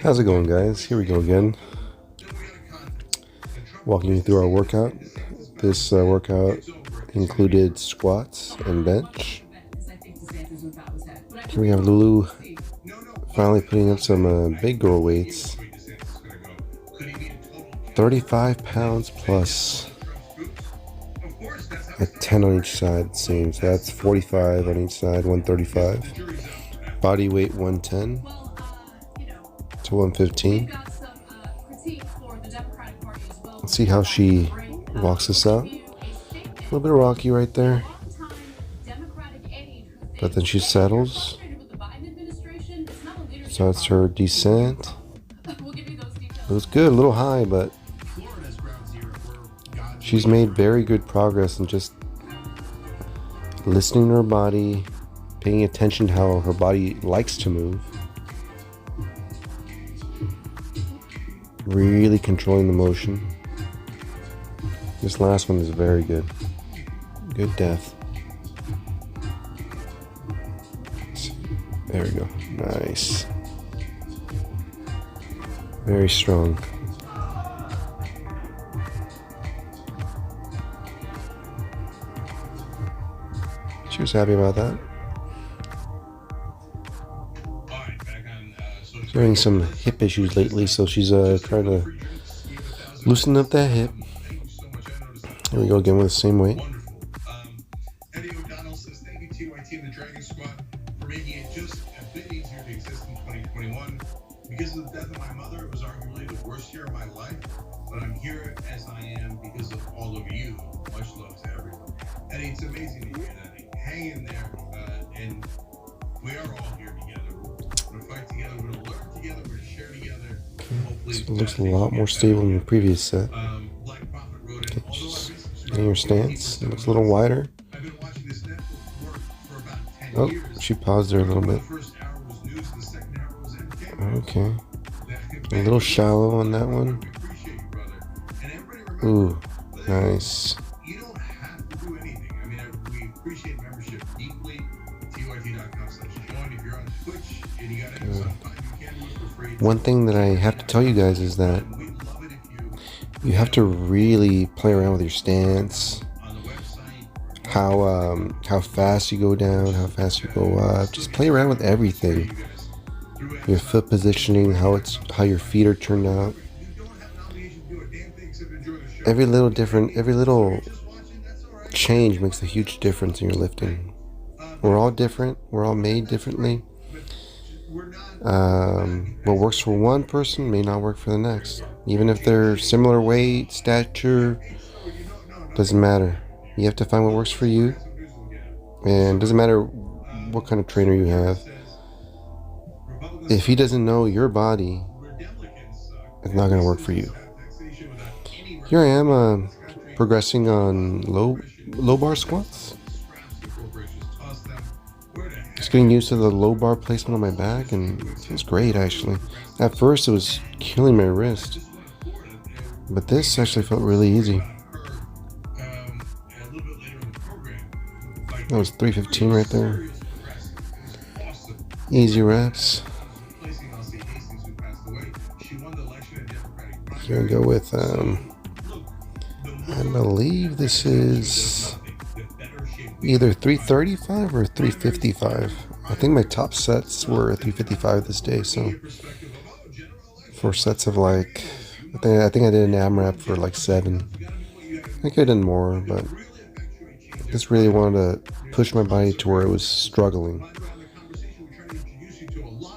How's it going, guys? Here we go again. Walking you through our workout. This workout included squats and bench. Here we have Lulu finally putting up some big girl weights. 35 pounds plus a 10 on each side, it seems. So that's 45 on each side, 135. Body weight 110 to 115. Let's see how she walks this out. A little bit rocky right there, but then she settles. So it's her descent. It was good, a little high, but she's made very good progress in just listening to her body, paying attention to how her body likes to move, really controlling the motion. This last one is very good. Good depth. There we go. Nice. Very strong. She was happy about that. She's having some hip issues lately, so she's trying to loosen up that hip. Here we go again with the same weight. Eddie O'Donnell says, thank you, TYT and the Dragon Squad, for making it just a bit easier to exist in 2021. Because of the death of my mother, it was arguably the worst year of my life, but I'm here as I am because of all of you. Much love to everyone. Eddie, it's amazing to hear that. Hang in there, and we are all here together. We're going to fight together, we're going to learn together, we're going to share together. Hopefully, it looks a lot more stable than the previous set. Okay, just getting her stance. It looks a little wider. Oh, she paused there a little bit. Okay. A little shallow on that one. Ooh, nice. One thing that I have to tell you guys is that you have to really play around with your stance, how fast you go down, how fast you go up. Just play around with everything. Your foot positioning, how your feet are turned out. Every little change makes a huge difference in your lifting. We're all different. We're all made differently. What works for one person may not work for the next. Even if they're similar weight, stature, doesn't matter. You have to find what works for you. And it doesn't matter what kind of trainer you have. If he doesn't know your body, it's not going to work for you. Here I am progressing on low bar squats. Just getting used to the low bar placement on my back, and it feels great actually. At first it was killing my wrist, but this actually felt really easy. That was 315 right there. Easy reps. Here we go with I believe this is either 335 or 355. I think my top sets were 355 this day, so 4 sets of like, I think I did an AMRAP for like 7. I think I did more, but I just really wanted to push my body to where it was struggling.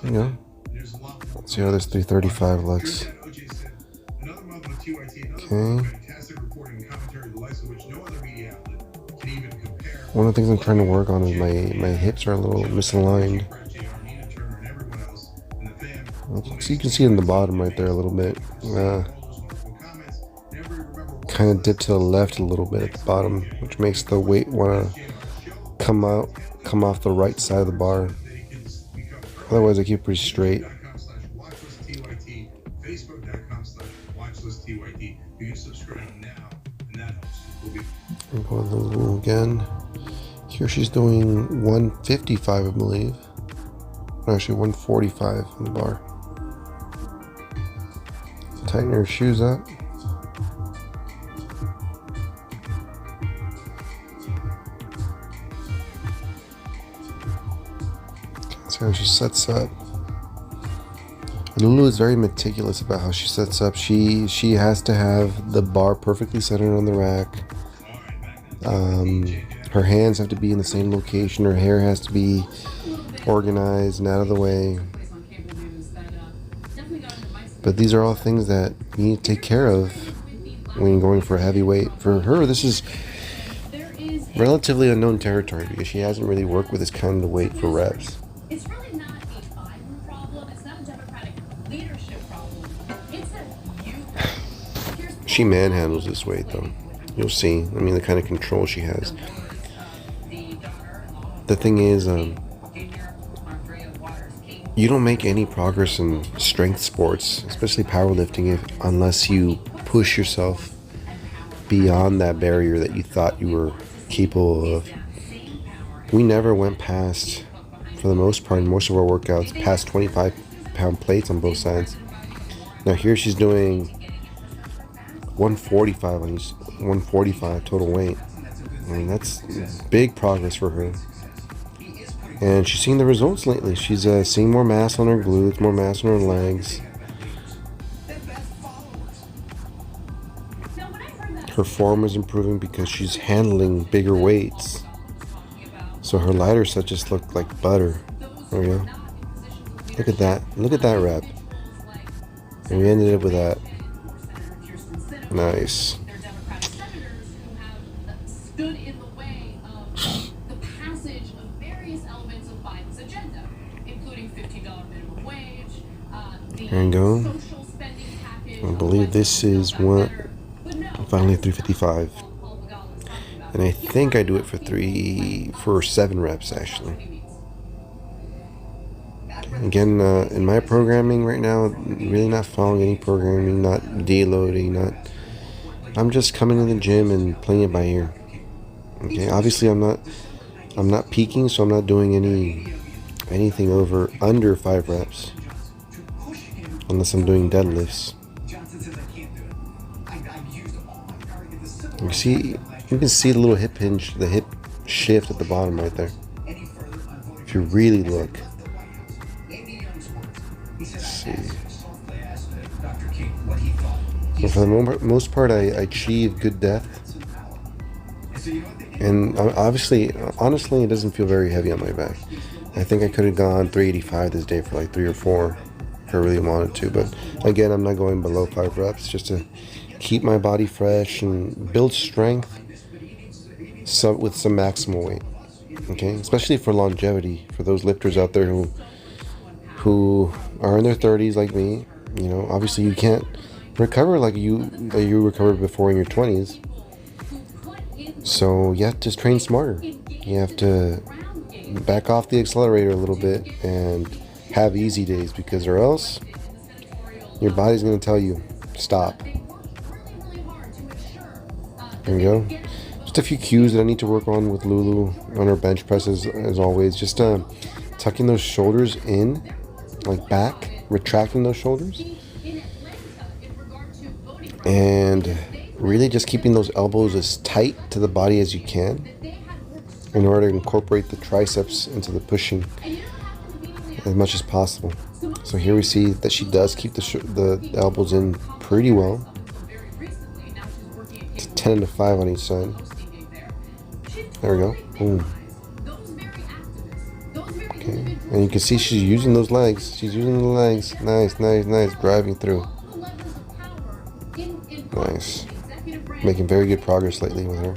You know, let's see how this 335 looks. Okay. One of the things I'm trying to work on is my hips are a little misaligned. So you can see in the bottom right there a little bit. Kind of dip to the left a little bit at the bottom, which makes the weight want to come off the right side of the bar. Otherwise I keep it pretty straight. I'm going a little again. Here she's doing 155, I believe. Actually 145 on the bar. Tighten her shoes up. See how she sets up. Lulu is very meticulous about how she sets up. She has to have the bar perfectly centered on the rack. Her hands have to be in the same location. Her hair has to be organized and out of the way. But these are all things that you need to take care of when you're going for a heavy weight. For her, this is relatively unknown territory because she hasn't really worked with this kind of weight for reps. It's really not a Biden problem. It's not a Democratic leadership problem. It's a youth. She manhandles this weight, though. You'll see. I mean, the kind of control she has. The thing is, you don't make any progress in strength sports, especially powerlifting, unless you push yourself beyond that barrier that you thought you were capable of. We never went past, for the most part, in most of our workouts, past 25-pound plates on both sides. Now here she's doing 145 on each, 145 total weight. I mean, that's big progress for her. And she's seeing the results lately. She's seeing more mass on her glutes, more mass on her legs. Her form is improving because she's handling bigger weights. So her lighter sets just look like butter. There we go. Look at that. Look at that rep. And we ended up with that. Nice. Stood in the way of the passage of various elements of Biden's agenda, including $15 minimum wage, the There you go. social spending package. I believe this is what, finally 355. And I think I do it for 7 reps actually. Again, in my programming right now, really not following any programming, not deloading, I'm just coming to the gym and playing it by ear. Okay, obviously I'm not peaking, so I'm not doing anything under 5 reps. Unless I'm doing deadlifts. You can see the little hip hinge, the hip shift at the bottom right there. If you really look. Let's see. So for the most part, I achieve good depth. And honestly, it doesn't feel very heavy on my back. I think I could have gone 385 this day for like 3 or 4 if I really wanted to. But again, I'm not going below 5 reps just to keep my body fresh and build strength with some maximal weight. Okay, especially for longevity, for those lifters out there who are in their 30s like me. You know, obviously you can't recover like you recovered before in your 20s. So you have to train smarter. You have to back off the accelerator a little bit and have easy days, because or else your body's going to tell you stop. There we go. Just a few cues that I need to work on with Lulu on her bench presses, as always. Just tucking those shoulders in, like back, retracting those shoulders, and really just keeping those elbows as tight to the body as you can in order to incorporate the triceps into the pushing as much as possible. So here we see that she does keep the elbows in pretty well. It's 10 and a 5 on each side. There we go. Boom. Okay, and you can see she's using those legs. She's using the legs. Nice, nice, nice. Driving through. Nice. Making very good progress lately with her.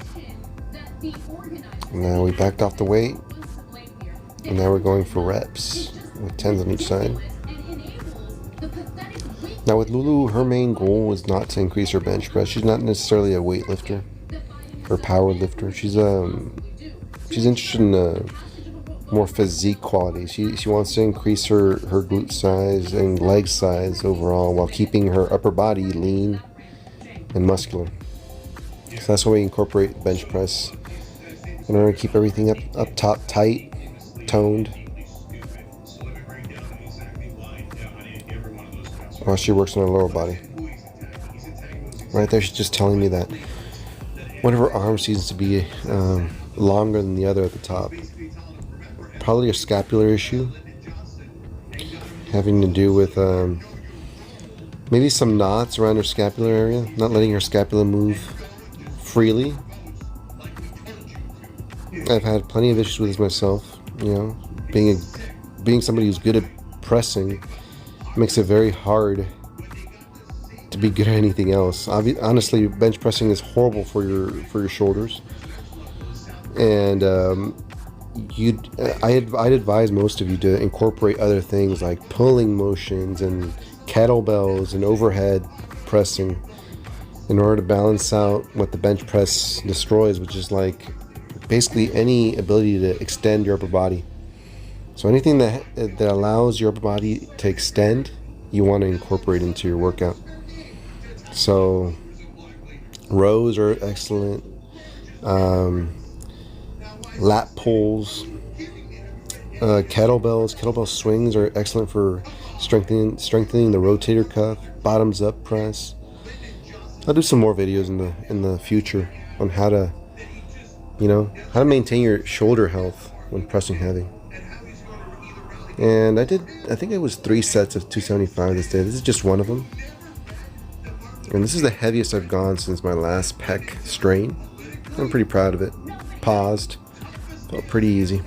Now we backed off the weight, and now we're going for reps with 10s on each side. Now with Lulu, her main goal was not to increase her bench press. She's not necessarily a weightlifter or power lifter. She's interested in more physique quality. She wants to increase her glute size and leg size overall while keeping her upper body lean and muscular. So that's why we incorporate bench press in order to keep everything up top tight, toned, while she works on her lower body. right there, she's just telling me that one of her arms seems to be longer than the other at the top. Probably a scapular issue, having to do with maybe some knots around her scapular area, not letting her scapula move freely. I've had plenty of issues with this myself. You know, being somebody who's good at pressing makes it very hard to be good at anything else. Honestly, bench pressing is horrible for your shoulders. And I'd advise most of you to incorporate other things like pulling motions and kettlebells and overhead pressing in order to balance out what the bench press destroys, which is like basically any ability to extend your upper body. So anything that allows your upper body to extend, you want to incorporate into your workout. So rows are excellent. Lat pulls, kettlebell swings are excellent for strengthening the rotator cuff. Bottoms up press. I'll do some more videos in the future on how to maintain your shoulder health when pressing heavy. And I think it was 3 sets of 275 this day. This is just one of them. And this is the heaviest I've gone since my last pec strain. I'm pretty proud of it. Paused. Felt pretty easy.